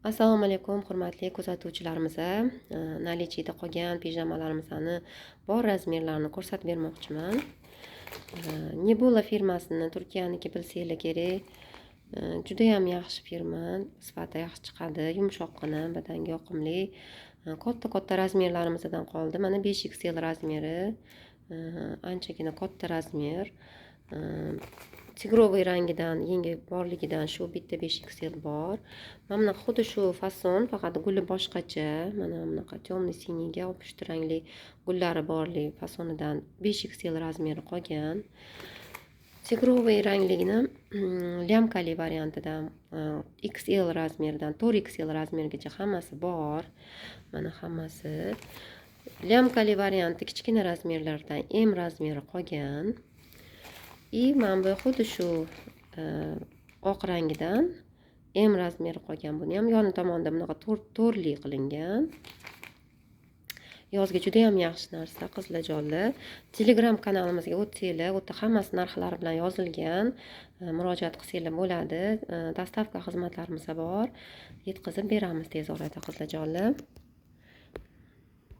Assalomu alaykum, hurmatli kuzatuvchilarimiz. Наличиеda qolgan pijamalarimizni bor razmerlarini ko'rsatib bermoqchiman. Nebula firmasini, Turkiyaniki bilsanglar kerak. Juda ham yaxshi firma, sifati yaxshi chiqadi, yumshoqqina, badanga yoqimli. Katta razmerlarimizdan qoldi. Mana 5XL razmeri, anchagina katta razmer. Tigrovый rangidan yengi borligidan shu bitta 5XL bor. Mana bunaqa xuddi shu fason, faqat guli boshqacha. Mana bunaqa temный siniyga pushti rangli gullari borli fasonidan 5XL razmeri qolgan. Tigrovый rangligini lyamkali variantidan XL razmeridan 4XL razmerigacha hammasi bor. Mana hammasi. Lyamkali varianti kichkina razmerlardan M razmeri qolgan. Mana bu xuddi shu oq rangidan M razmeri qolgan. Buni ham yoni tomonda bunaqa to'rli qilingan. Yozga juda ham yaxshi narsa, qizlarjonlar. Telegram kanalimizga o'tsanglar, u yerda hammasi narxlari bilan yozilgan. Murojaat qilsanglar bo'ladi. Dostavka xizmatlarimiz bor. Yetkazib beramiz tez orada, qizlarjonlar.